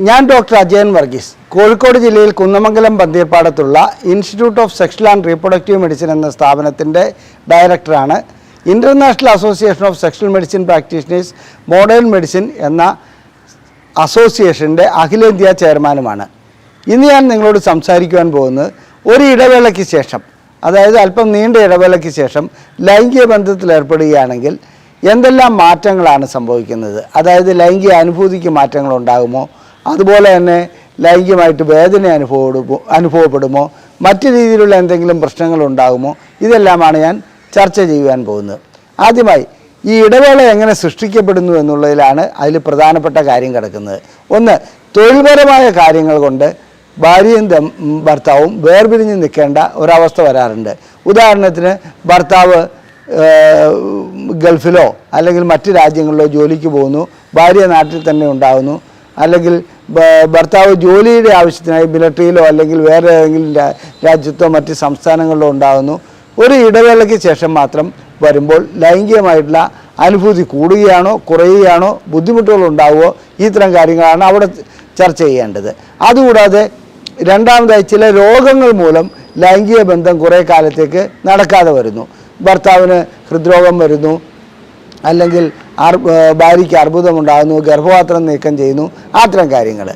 ഞാൻ ഡോക്ടർ അജയൻ വർഗീസ്, കോഴിക്കോട് ജില്ലയിൽ കുന്നമംഗലം പന്തീർപ്പാടത്തുള്ള institute of sexual and reproductive medicine എന്ന സ്ഥാപനത്തിൻ്റെ ഡയറക്ടറാണ്. International association of sexual medicine practitioners modern medicine എന്ന അസോസിയേഷൻ്റെ അഖിലേന്ത്യാ ചെയർമാനുമാണ്. ഇന്ന് ഞാൻ നിങ്ങളോട് സംസാരിക്കുവാൻ പോകുന്നത് ഒരു ഇടവേളയ്ക്ക് ശേഷം, അതായത് അല്പം നീണ്ട ഇടവേളയ്ക്ക് ശേഷം ലൈംഗിക ബന്ധത്തിൽ ഏർപ്പെടുകയാണെങ്കിൽ എന്തെല്ലാം മാറ്റങ്ങളാണ് സംഭവിക്കുന്നത്, അതായത് ലൈംഗിക അനുഭൂതിക്ക് മാറ്റങ്ങൾ ഉണ്ടാകുമോ, അതുപോലെ തന്നെ ലൈംഗികമായിട്ട് വേദന അനുഭവപ്പെടുമോ, മറ്റു രീതിയിലുള്ള എന്തെങ്കിലും പ്രശ്നങ്ങൾ ഉണ്ടാകുമോ, ഇതെല്ലാമാണ് ഞാൻ ചർച്ച ചെയ്യുവാൻ പോകുന്നത്. ആദ്യമായി ഈ ഇടവേള എങ്ങനെ സൃഷ്ടിക്കപ്പെടുന്നു എന്നുള്ളതിലാണ് അതിൽ പ്രധാനപ്പെട്ട കാര്യം കിടക്കുന്നത്. ഒന്ന്, തൊഴിൽപരമായ കാര്യങ്ങൾ കൊണ്ട് ഭാര്യയും ഭർത്താവും വേർപിരിഞ്ഞ് നിൽക്കേണ്ട ഒരവസ്ഥ വരാറുണ്ട്. ഉദാഹരണത്തിന് ഭർത്താവ് ഗൾഫിലോ അല്ലെങ്കിൽ മറ്റ് രാജ്യങ്ങളിലോ ജോലിക്ക് പോകുന്നു, ഭാര്യ നാട്ടിൽ തന്നെ ഉണ്ടാകുന്നു, അല്ലെങ്കിൽ ഭർത്താവ് ജോലിയുടെ ആവശ്യത്തിനായി മിലിറ്ററിയിലോ അല്ലെങ്കിൽ വേറെ ഏതെങ്കിലും രാജ്യത്തോ മറ്റ് സംസ്ഥാനങ്ങളിലോ ഉണ്ടാകുന്നു. ഒരു ഇടവേളയ്ക്ക് ശേഷം മാത്രം വരുമ്പോൾ ലൈംഗികമായിട്ടുള്ള അനുഭൂതി കൂടുകയാണോ കുറയുകയാണോ, ബുദ്ധിമുട്ടുകൾ ഉണ്ടാവുമോ, ഇത്തരം കാര്യങ്ങളാണ് അവിടെ ചർച്ച ചെയ്യേണ്ടത്. അതുകൂടാതെ രണ്ടാമതായി ചില രോഗങ്ങൾ മൂലം ലൈംഗിക ബന്ധം കുറേ കാലത്തേക്ക് നടക്കാതെ വരുന്നു. ഭർത്താവിന് ഹൃദ്രോഗം വരുന്നു, അല്ലെങ്കിൽ ഭാര്യയ്ക്ക് അർബുദമുണ്ടാകുന്നു, ഗർഭപാത്രം നീക്കം ചെയ്യുന്നു, അത്തരം കാര്യങ്ങൾ.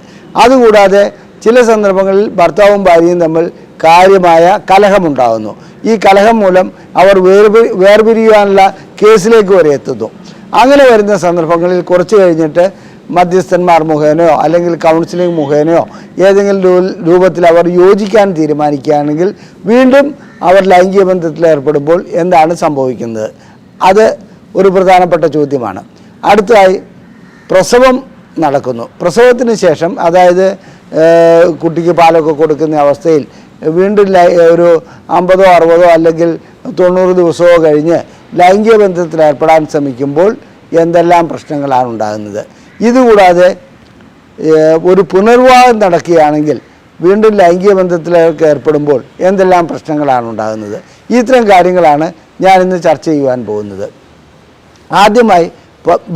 അതുകൂടാതെ ചില സന്ദർഭങ്ങളിൽ ഭർത്താവും ഭാര്യയും തമ്മിൽ കാര്യമായ കലഹമുണ്ടാകുന്നു. ഈ കലഹം മൂലം അവർ വേർപിരിയുവാനുള്ള കേസിലേക്ക് വരെ എത്തുന്നു. അങ്ങനെ വരുന്ന സന്ദർഭങ്ങളിൽ കുറച്ച് കഴിഞ്ഞിട്ട് മധ്യസ്ഥന്മാർ മുഖേനയോ അല്ലെങ്കിൽ കൗൺസിലിംഗ് മുഖേനയോ ഏതെങ്കിലും രൂപത്തിൽ അവർ യോജിക്കാൻ തീരുമാനിക്കുകയാണെങ്കിൽ വീണ്ടും അവർ ലൈംഗിക ബന്ധത്തിൽ ഏർപ്പെടുമ്പോൾ എന്താണ് സംഭവിക്കുന്നത്? അത് ഒരു പ്രധാനപ്പെട്ട ചോദ്യമാണ്. അടുത്തതായി പ്രസവം നടക്കുന്നു. പ്രസവത്തിന് ശേഷം, അതായത് കുട്ടിക്ക് പാലൊക്കെ കൊടുക്കുന്ന അവസ്ഥയിൽ വീണ്ടും ഒരു 50 60 അല്ലെങ്കിൽ 90 ദിവസമോ കഴിഞ്ഞ് ലൈംഗിക ബന്ധത്തിൽ ഏർപ്പെടാൻ ശ്രമിക്കുമ്പോൾ എന്തെല്ലാം പ്രശ്നങ്ങളാണ് ഉണ്ടാകുന്നത്? ഇതുകൂടാതെ ഒരു പുനർവിവാഹം നടക്കുകയാണെങ്കിൽ വീണ്ടും ലൈംഗിക ബന്ധത്തിലേക്ക് ഏർപ്പെടുമ്പോൾ എന്തെല്ലാം പ്രശ്നങ്ങളാണ് ഉണ്ടാകുന്നത്? ഇത്തരം കാര്യങ്ങളാണ് ഞാനിന്ന് ചർച്ച ചെയ്യുവാൻ പോകുന്നത്. ആദ്യമായി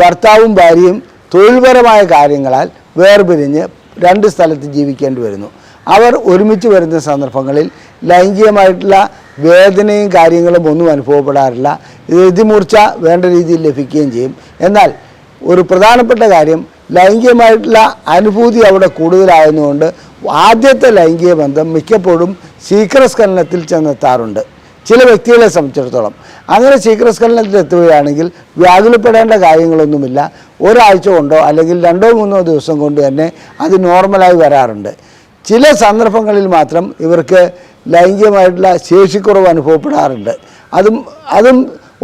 ഭർത്താവും ഭാര്യയും തൊഴിൽപരമായ കാര്യങ്ങളാൽ വേർപിരിഞ്ഞ് രണ്ട് സ്ഥലത്ത് ജീവിക്കേണ്ടി വരുന്നു. അവർ ഒരുമിച്ച് വരുന്ന സന്ദർഭങ്ങളിൽ ലൈംഗികമായിട്ടുള്ള വേദനയും കാര്യങ്ങളും ഒന്നും അനുഭവപ്പെടാറില്ല. ഇതിമൂർച്ച വേണ്ട രീതിയിൽ ലഭിക്കുകയും ചെയ്യും. എന്നാൽ ഒരു പ്രധാനപ്പെട്ട കാര്യം, ലൈംഗികമായിട്ടുള്ള അനുഭൂതി അവിടെ കൂടുതലാകുന്നതുകൊണ്ട് ആദ്യത്തെ ലൈംഗിക ബന്ധം മിക്കപ്പോഴും ശീഘ്രസ്ഖലനത്തിൽ ചെന്നെത്താറുണ്ട് ചില വ്യക്തികളെ സംബന്ധിച്ചിടത്തോളം. അങ്ങനെ ശീഘ്രസ്ഖലനത്തിൽ എത്തുകയാണെങ്കിൽ വ്യാകുലപ്പെടേണ്ട കാര്യങ്ങളൊന്നുമില്ല. ഒരാഴ്ച കൊണ്ടോ അല്ലെങ്കിൽ 2-3 ദിവസം കൊണ്ട് തന്നെ അത് നോർമലായി വരാറുണ്ട്. ചില സന്ദർഭങ്ങളിൽ മാത്രം ഇവർക്ക് ലൈംഗികമായിട്ടുള്ള ശേഷിക്കുറവ് അനുഭവപ്പെടാറുണ്ട്. അതും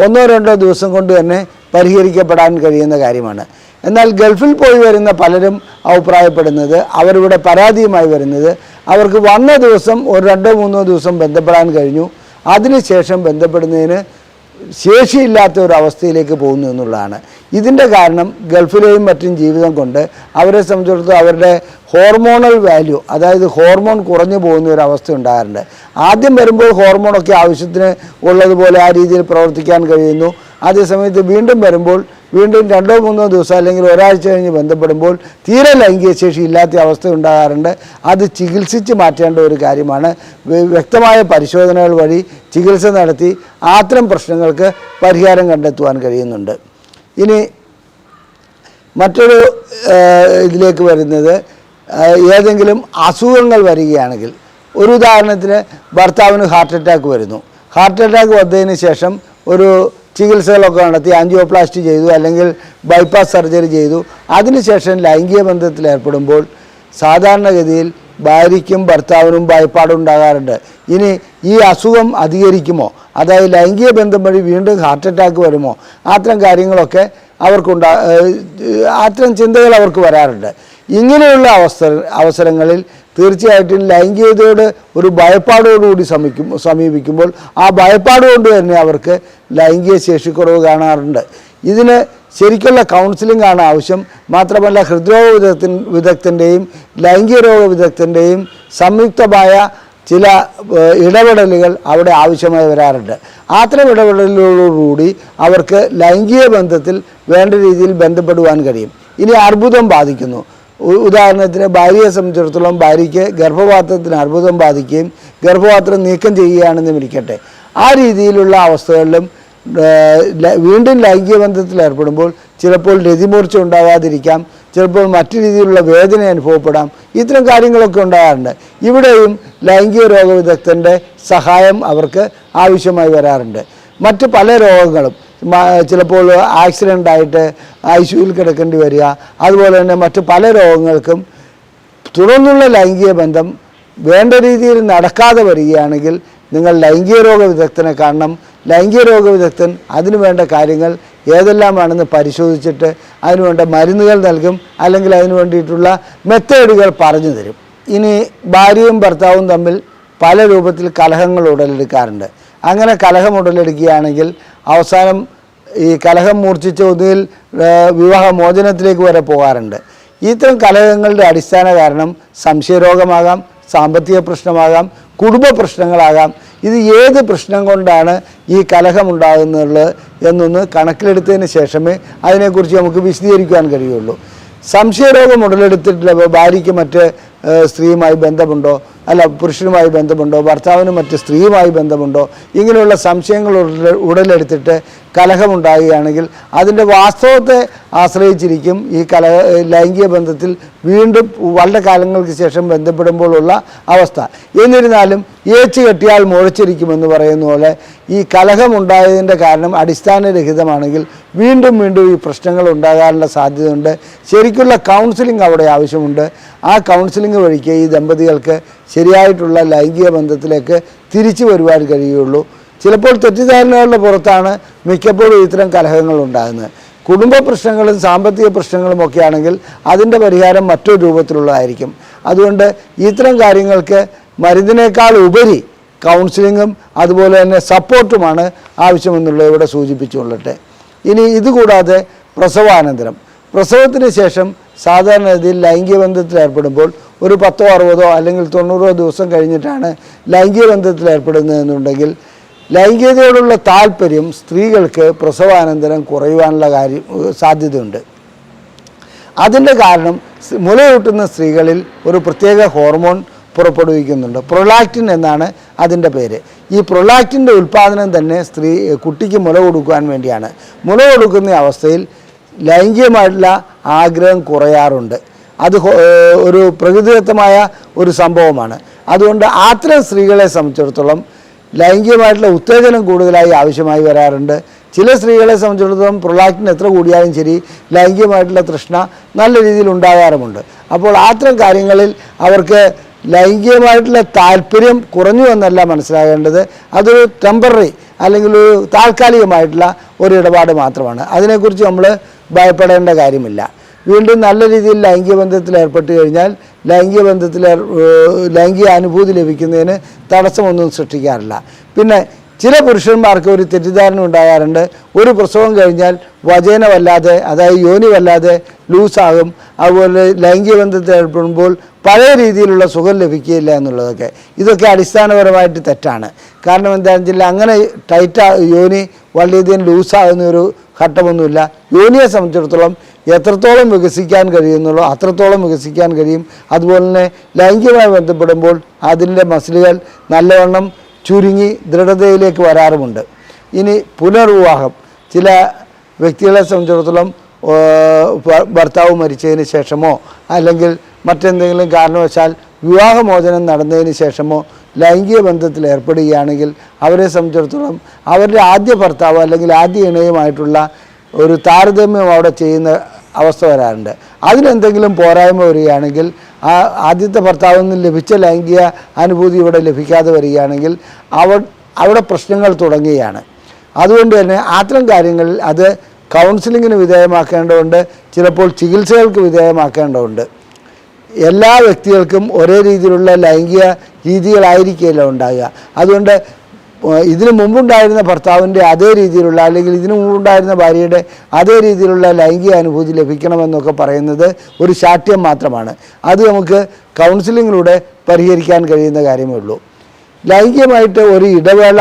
1-2 ദിവസം കൊണ്ട് തന്നെ പരിഹരിക്കപ്പെടാൻ കഴിയുന്ന കാര്യമാണ്. എന്നാൽ ഗൾഫിൽ പോയി വരുന്ന പലരും അഭിപ്രായപ്പെടുന്നത്, അവരിവിടെ പരാതിയുമായി വരുന്നത്, അവർക്ക് വന്ന ദിവസം ഒരു 2-3 ദിവസം ബന്ധപ്പെടാൻ കഴിഞ്ഞു, അതിനുശേഷം ബന്ധപ്പെടുന്നതിന് ശേഷിയില്ലാത്ത ഒരു അവസ്ഥയിലേക്ക് പോകുന്നു എന്നുള്ളതാണ്. ഇതിൻ്റെ കാരണം ഗൾഫിലെയും മറ്റും ജീവിതം കൊണ്ട് അവരെ സംബന്ധിച്ചിടത്തോളം അവരുടെ ഹോർമോണൽ വാല്യൂ, അതായത് ഹോർമോൺ കുറഞ്ഞു പോകുന്ന ഒരു അവസ്ഥ ഉണ്ടാകാറുണ്ട്. ആദ്യം വരുമ്പോൾ ഹോർമോണൊക്കെ ആവശ്യത്തിന് ഉള്ളതുപോലെ ആ രീതിയിൽ പ്രവർത്തിക്കാൻ കഴിയുന്നു. അതേസമയത്ത് വീണ്ടും വരുമ്പോൾ വീണ്ടും 2-3 ദിവസം അല്ലെങ്കിൽ ഒരാഴ്ച കഴിഞ്ഞ് ബന്ധപ്പെടുമ്പോൾ തീരെ ലൈംഗിക ശേഷി ഇല്ലാത്ത അവസ്ഥ ഉണ്ടാകാറുണ്ട്. അത് ചികിത്സിച്ച് മാറ്റേണ്ട ഒരു കാര്യമാണ്. വ്യക്തമായ പരിശോധനകൾ വഴി ചികിത്സ നടത്തി അത്തരം പ്രശ്നങ്ങൾക്ക് പരിഹാരം കണ്ടെത്തുവാൻ കഴിയുന്നുണ്ട്. ഇനി മറ്റൊരു ഇതിലേക്ക് വരുന്നത്, ഏതെങ്കിലും അസുഖങ്ങൾ വരികയാണെങ്കിൽ, ഒരു ഉദാഹരണത്തിന് ഭർത്താവിന് ഹാർട്ട് അറ്റാക്ക് വരുന്നു. ഹാർട്ട് അറ്റാക്ക് വന്നതിന് ശേഷം ഒരു ചികിത്സകളൊക്കെ നടത്തി ആൻജിയോപ്ലാസ്റ്റി ചെയ്തു അല്ലെങ്കിൽ ബൈപ്പാസ് സർജറി ചെയ്തു. അതിനുശേഷം ലൈംഗിക ബന്ധത്തിൽ ഏർപ്പെടുമ്പോൾ സാധാരണഗതിയിൽ ഭാര്യയ്ക്കും ഭർത്താവിനും ഭയപ്പാടുണ്ടാകാറുണ്ട്. ഇനി ഈ അസുഖം അധികരിക്കുമോ, അതായത് ലൈംഗിക ബന്ധം വഴി വീണ്ടും ഹാർട്ട് അറ്റാക്ക് വരുമോ, അത്തരം കാര്യങ്ങളൊക്കെ അത്തരം ചിന്തകൾ അവർക്ക് വരാറുണ്ട്. ഇങ്ങനെയുള്ള അവസരങ്ങളിൽ തീർച്ചയായിട്ടും ലൈംഗികതയോട് ഒരു ഭയപ്പാടോടുകൂടി സമീപിക്കുമ്പോൾ ആ ഭയപ്പാട് കൊണ്ട് തന്നെ അവർക്ക് ലൈംഗിക ശേഷിക്കുറവ് കാണാറുണ്ട്. ഇതിന് ശരിക്കുള്ള കൗൺസിലിംഗ് ആണ് ആവശ്യം. മാത്രമല്ല ഹൃദ്രോഗ വിദഗ്ധൻ്റെയും ലൈംഗിക രോഗ വിദഗ്ധൻ്റെയും സംയുക്തമായ ചില ഇടപെടലുകൾ അവിടെ ആവശ്യമായി വരാറുണ്ട്. അത്തരം ഇടപെടലുകളോടുകൂടി അവർക്ക് ലൈംഗിക ബന്ധത്തിൽ വേണ്ട രീതിയിൽ ബന്ധപ്പെടുവാൻ കഴിയും. ഇനി അർബുദം ബാധിക്കുന്നു. ഉദാഹരണത്തിന് ഭാര്യയെ സംബന്ധിച്ചിടത്തോളം ഭാര്യയ്ക്ക് ഗർഭപാത്രത്തിന് അർബുദം ബാധിക്കുകയും ഗർഭപാത്രം നീക്കം ചെയ്യുകയാണെന്ന് ഇരിക്കട്ടെ. ആ രീതിയിലുള്ള അവസ്ഥകളിലും വീണ്ടും ലൈംഗിക ബന്ധത്തിൽ ഏർപ്പെടുമ്പോൾ ചിലപ്പോൾ രതിമൂർച്ച ഉണ്ടാകാതിരിക്കാം, ചിലപ്പോൾ മറ്റു രീതിയിലുള്ള വേദന അനുഭവപ്പെടാം. ഇത്തരം കാര്യങ്ങളൊക്കെ ഉണ്ടാകാറുണ്ട്. ഇവിടെയും ലൈംഗിക രോഗവിദഗ്ധൻ്റെ സഹായം അവർക്ക് ആവശ്യമായി വരാറുണ്ട്. മറ്റ് പല രോഗങ്ങളും ചിലപ്പോൾ ആക്സിഡൻ്റായിട്ട് ICUവിൽ കിടക്കേണ്ടി വരിക, അതുപോലെ തന്നെ മറ്റ് പല രോഗങ്ങൾക്കും തുടർന്നുള്ള ലൈംഗിക ബന്ധം വേണ്ട രീതിയിൽ നടക്കാതെ വരികയാണെങ്കിൽ നിങ്ങൾ ലൈംഗിക രോഗ വിദഗ്ധനെ കാണണം. ലൈംഗിക രോഗ വിദഗ്ധൻ അതിനു വേണ്ട കാര്യങ്ങൾ ഏതെല്ലാമാണെന്ന് പരിശോധിച്ചിട്ട് അതിനുവേണ്ട മരുന്നുകൾ നൽകും, അല്ലെങ്കിൽ അതിനു വേണ്ടിയിട്ടുള്ള മെത്തേഡുകൾ പറഞ്ഞു തരും. ഇനി ഭാര്യയും ഭർത്താവും തമ്മിൽ പല രൂപത്തിൽ കലഹങ്ങൾ ഉടലെടുക്കാറുണ്ട്. അങ്ങനെ കലഹം ഉടലെടുക്കുകയാണെങ്കിൽ അവസാനം ഈ കലഹം മൂർച്ഛിച്ച ഒന്നുകിൽ വിവാഹമോചനത്തിലേക്ക് വരെ പോകാറുണ്ട്. ഇത്തരം കലഹങ്ങളുടെ അടിസ്ഥാന കാരണം സംശയരോഗമാകാം, സാമ്പത്തിക പ്രശ്നമാകാം, കുടുംബ പ്രശ്നങ്ങളാകാം. ഇത് ഏത് പ്രശ്നം കൊണ്ടാണ് ഈ കലഹമുണ്ടാകുന്നുള്ളത് എന്നൊന്ന് കണക്കിലെടുത്തതിന് ശേഷമേ അതിനെക്കുറിച്ച് നമുക്ക് വിശദീകരിക്കാൻ കഴിയുള്ളൂ. സംശയരോഗം ഉടലെടുത്തിട്ടുള്ള ഭാര്യയ്ക്ക് മറ്റ് സ്ത്രീയുമായി ബന്ധമുണ്ടോ, അല്ല പുരുഷനുമായി ബന്ധമുണ്ടോ, ഭർത്താവിന് മറ്റ് സ്ത്രീയുമായി ബന്ധമുണ്ടോ, ഇങ്ങനെയുള്ള സംശയങ്ങൾ ഉടലെടുത്തിട്ട് കലഹമുണ്ടാകുകയാണെങ്കിൽ അതിൻ്റെ വാസ്തവത്തെ ആശ്രയിച്ചിരിക്കും ഈ ലൈംഗിക ബന്ധത്തിൽ വീണ്ടും വളരെ കാലങ്ങൾക്ക് ശേഷം ബന്ധപ്പെടുമ്പോഴുള്ള അവസ്ഥ. എന്നിരുന്നാലും ഏച്ചു കെട്ടിയാൽ മുഴച്ചിരിക്കുമെന്ന് പറയുന്ന പോലെ ഈ കലഹമുണ്ടായതിൻ്റെ കാരണം അടിസ്ഥാനരഹിതമാണെങ്കിൽ വീണ്ടും വീണ്ടും ഈ പ്രശ്നങ്ങൾ ഉണ്ടാകാനുള്ള സാധ്യതയുണ്ട്. ശരിക്കുള്ള കൗൺസിലിംഗ് അവിടെ ആവശ്യമുണ്ട്. ആ കൗൺസിലിംഗ് വഴിക്ക് ഈ ദമ്പതികൾക്ക് ശരിയായിട്ടുള്ള ലൈംഗിക ബന്ധത്തിലേക്ക് തിരിച്ചു വരുവാൻ കഴിയുള്ളൂ. ചിലപ്പോൾ തെറ്റിദ്ധാരണകളുടെ പുറത്താണ് മിക്കപ്പോഴും ഇത്തരം കലഹങ്ങൾ ഉണ്ടാകുന്നത്. കുടുംബ പ്രശ്നങ്ങളും സാമ്പത്തിക പ്രശ്നങ്ങളും ഒക്കെ ആണെങ്കിൽ അതിൻ്റെ പരിഹാരം മറ്റൊരു രൂപത്തിലുള്ളതായിരിക്കും. അതുകൊണ്ട് ഇത്തരം കാര്യങ്ങൾക്ക് മരുന്നിനേക്കാൾ ഉപരി കൗൺസിലിങ്ങും അതുപോലെ തന്നെ സപ്പോർട്ടുമാണ് ആവശ്യമെന്നുള്ളത് ഇവിടെ സൂചിപ്പിച്ചുകൊള്ളട്ടെ. ഇനി ഇതുകൂടാതെ പ്രസവത്തിന് ശേഷം സാധാരണഗതിയിൽ ലൈംഗിക ബന്ധത്തിൽ ഏർപ്പെടുമ്പോൾ ഒരു 10 60 അല്ലെങ്കിൽ 90 ദിവസം കഴിഞ്ഞിട്ടാണ് ലൈംഗിക ബന്ധത്തിൽ ഏർപ്പെടുന്നതെന്നുണ്ടെങ്കിൽ ലൈംഗികതയോടുള്ള താല്പര്യം സ്ത്രീകൾക്ക് പ്രസവാനന്തരം കുറയുവാനുള്ള സാധ്യതയുണ്ട്. അതിൻ്റെ കാരണം മുലയൂട്ടുന്ന സ്ത്രീകളിൽ ഒരു പ്രത്യേക ഹോർമോൺ പുറപ്പെടുവിക്കുന്നുണ്ട്. പ്രൊലാക്റ്റിൻ എന്നാണ് അതിൻ്റെ പേര്. ഈ പ്രൊലാക്റ്റിൻ്റെ ഉൽപ്പാദനം തന്നെ കുട്ടിക്ക് മുല കൊടുക്കുവാൻ വേണ്ടിയാണ്. മുല കൊടുക്കുന്ന അവസ്ഥയിൽ ലൈംഗികമായിട്ടുള്ള ആഗ്രഹം കുറയാറുണ്ട്. അത് ഒരു പ്രകൃതിദത്തമായ ഒരു സംഭവമാണ്. അതുകൊണ്ട് അത്തരം സ്ത്രീകളെ സംബന്ധിച്ചിടത്തോളം ലൈംഗികമായിട്ടുള്ള ഉത്തേജനം കൂടുതലായി ആവശ്യമായി വരാറുണ്ട്. ചില സ്ത്രീകളെ സംബന്ധിച്ചിടത്തോളം പ്രൊലാക്റ്റിൻ എത്ര കൂടിയാലും ശരി ലൈംഗികമായിട്ടുള്ള തൃഷ്ണ നല്ല രീതിയിൽ ഉണ്ടാകാറുമുണ്ട്. അപ്പോൾ അത്തരം കാര്യങ്ങളിൽ അവർക്ക് ലൈംഗികമായിട്ടുള്ള താല്പര്യം കുറഞ്ഞു എന്നല്ല മനസ്സിലാകേണ്ടത്. അതൊരു ടെമ്പററി അല്ലെങ്കിൽ ഒരു താൽക്കാലികമായിട്ടുള്ള ഒരു ഇടപാട് മാത്രമാണ്. അതിനെക്കുറിച്ച് നമ്മൾ ഭയപ്പെടേണ്ട കാര്യമില്ല. വീണ്ടും നല്ല രീതിയിൽ ലൈംഗിക ബന്ധത്തിൽ ഏർപ്പെട്ട് കഴിഞ്ഞാൽ ലൈംഗിക അനുഭൂതി ലഭിക്കുന്നതിന് തടസ്സമൊന്നും സൃഷ്ടിക്കാറില്ല. പിന്നെ ചില പുരുഷന്മാർക്ക് ഒരു തെറ്റിദ്ധാരണ ഉണ്ടാകാറുണ്ട്. ഒരു പ്രസവം കഴിഞ്ഞാൽ വജേന വല്ലാതെ, അതായത് യോനി വല്ലാതെ ലൂസാകും, അതുപോലെ ലൈംഗിക ബന്ധത്തിൽ ഏർപ്പെടുമ്പോൾ പഴയ രീതിയിലുള്ള സുഖം ലഭിക്കുകയില്ല എന്നുള്ളതൊക്കെ. ഇതൊക്കെ അടിസ്ഥാനപരമായിട്ട് തെറ്റാണ്. കാരണം എന്താണെന്ന് വെച്ചാൽ അങ്ങനെ യോനി വളരെയധികം ലൂസാകുന്ന ഒരു ഘട്ടമൊന്നുമില്ല. യോനിയെ സംബന്ധിച്ചിടത്തോളം എത്രത്തോളം വികസിക്കാൻ കഴിയുന്നുള്ളൂ അത്രത്തോളം വികസിക്കാൻ കഴിയും. അതുപോലെ തന്നെ ലൈംഗികമായി ബന്ധപ്പെടുമ്പോൾ അതിൻ്റെ മസിലുകൾ നല്ലവണ്ണം ചുരുങ്ങി ദൃഢതയിലേക്ക് വരാറുമുണ്ട്. ഇനി പുനർവിവാഹം, ചില വ്യക്തികളെ സംബന്ധിച്ചിടത്തോളം ഭർത്താവ് മരിച്ചതിന് ശേഷമോ അല്ലെങ്കിൽ മറ്റെന്തെങ്കിലും കാരണവശാൽ വിവാഹമോചനം നടന്നതിന് ശേഷമോ ലൈംഗിക ബന്ധത്തിൽ ഏർപ്പെടുകയാണെങ്കിൽ അവരെ സംബന്ധിച്ചിടത്തോളം അവരുടെ ആദ്യ ഭർത്താവ് അല്ലെങ്കിൽ ആദ്യ ഇണയുമായിട്ടുള്ള ഒരു താരതമ്യം അവിടെ ചെയ്യുന്ന അവസ്ഥ വരാറുണ്ട്. അതിനെന്തെങ്കിലും പോരായ്മ വരികയാണെങ്കിൽ ആ ആദ്യത്തെ ഭർത്താവിൽ നിന്ന് ലഭിച്ച ലൈംഗിക അനുഭൂതി ഇവിടെ ലഭിക്കാതെ വരികയാണെങ്കിൽ അവിടെ പ്രശ്നങ്ങൾ തുടങ്ങുകയാണ്. അതുകൊണ്ട് തന്നെ അത്തരം കാര്യങ്ങളിൽ അത് കൗൺസിലിങ്ങിന് വിധേയമാക്കേണ്ടതുണ്ട്, ചിലപ്പോൾ ചികിത്സകൾക്ക് വിധേയമാക്കേണ്ടതുണ്ട്. എല്ലാ വ്യക്തികൾക്കും ഒരേ രീതിയിലുള്ള ലൈംഗിക രീതികളായിരിക്കില്ല ഉണ്ടാകുക. അതുകൊണ്ട് ഇതിനു മുമ്പുണ്ടായിരുന്ന ഭർത്താവിൻ്റെ അതേ രീതിയിലുള്ള അല്ലെങ്കിൽ ഇതിനു മുമ്പുണ്ടായിരുന്ന ഭാര്യയുടെ അതേ രീതിയിലുള്ള ലൈംഗിക അനുഭൂതി ലഭിക്കണമെന്നൊക്കെ പറയുന്നത് ഒരു ശാഠ്യം മാത്രമാണ്. അത് നമുക്ക് കൗൺസിലിങ്ങിലൂടെ പരിഹരിക്കാൻ കഴിയുന്ന കാര്യമേ ഉള്ളൂ. ലൈംഗികമായിട്ട് ഒരു ഇടവേള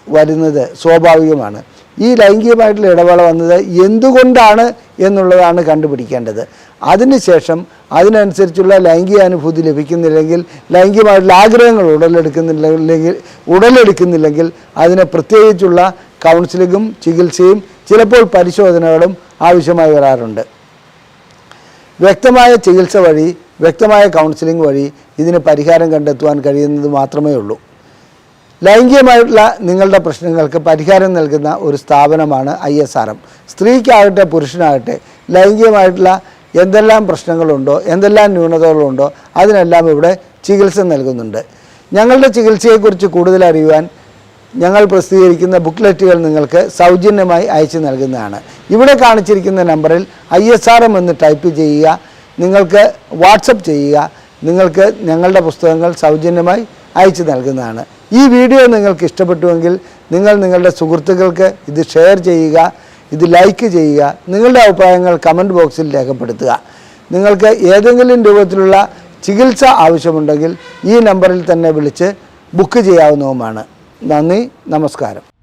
വരുന്നത് സ്വാഭാവികമാണ്. ഈ ലൈംഗികമായിട്ടുള്ള ഇടവേള വന്നത് എന്തുകൊണ്ടാണ് എന്നുള്ളതാണ് കണ്ടുപിടിക്കേണ്ടത്. അതിനുശേഷം അതിനനുസരിച്ചുള്ള ലൈംഗികാനുഭൂതി ലഭിക്കുന്നില്ലെങ്കിൽ, ലൈംഗികമായിട്ടുള്ള ആഗ്രഹങ്ങൾ ഉടലെടുക്കുന്നില്ലെങ്കിൽ അതിന് പ്രത്യേകിച്ചുള്ള കൗൺസിലിങ്ങും ചികിത്സയും ചിലപ്പോൾ പരിശോധനകളും ആവശ്യമായി വരാറുണ്ട്. വ്യക്തമായ ചികിത്സ വഴി, വ്യക്തമായ കൗൺസിലിംഗ് വഴി ഇതിന് പരിഹാരം കണ്ടെത്തുവാൻ കഴിയുന്നത് മാത്രമേ ഉള്ളൂ. ലൈംഗികമായിട്ടുള്ള നിങ്ങളുടെ പ്രശ്നങ്ങൾക്ക് പരിഹാരം നൽകുന്ന ഒരു സ്ഥാപനമാണ് ISRM. സ്ത്രീക്കാകട്ടെ പുരുഷനാകട്ടെ ലൈംഗികമായിട്ടുള്ള എന്തെല്ലാം പ്രശ്നങ്ങളുണ്ടോ, എന്തെല്ലാം ന്യൂനതകളുണ്ടോ അതിനെല്ലാം ഇവിടെ ചികിത്സ നൽകുന്നുണ്ട്. ഞങ്ങളുടെ ചികിത്സയെക്കുറിച്ച് കൂടുതൽ അറിയുവാൻ ഞങ്ങൾ പ്രസിദ്ധീകരിക്കുന്ന ബുക്ക്ലെറ്റുകൾ നിങ്ങൾക്ക് സൗജന്യമായി അയച്ചു നൽകുന്നതാണ്. ഇവിടെ കാണിച്ചിരിക്കുന്ന നമ്പറിൽ ISRM എന്ന് ടൈപ്പ് ചെയ്യുക, നിങ്ങൾക്ക് വാട്സപ്പ് ചെയ്യുക, നിങ്ങൾക്ക് ഞങ്ങളുടെ പുസ്തകങ്ങൾ സൗജന്യമായി അയച്ചു നൽകുന്നതാണ്. ഈ വീഡിയോ നിങ്ങൾക്ക് ഇഷ്ടപ്പെട്ടുവെങ്കിൽ നിങ്ങൾ നിങ്ങളുടെ സുഹൃത്തുക്കൾക്ക് ഇത് ഷെയർ ചെയ്യുക, ഇത് ലൈക്ക് ചെയ്യുക, നിങ്ങളുടെ അഭിപ്രായങ്ങൾ കമൻറ്റ് ബോക്സിൽ രേഖപ്പെടുത്തുക. നിങ്ങൾക്ക് ഏതെങ്കിലും രൂപത്തിലുള്ള ചികിത്സ ആവശ്യമുണ്ടെങ്കിൽ ഈ നമ്പറിൽ തന്നെ വിളിച്ച് ബുക്ക് ചെയ്യാവുന്നതുമാണ്. നന്ദി, നമസ്കാരം.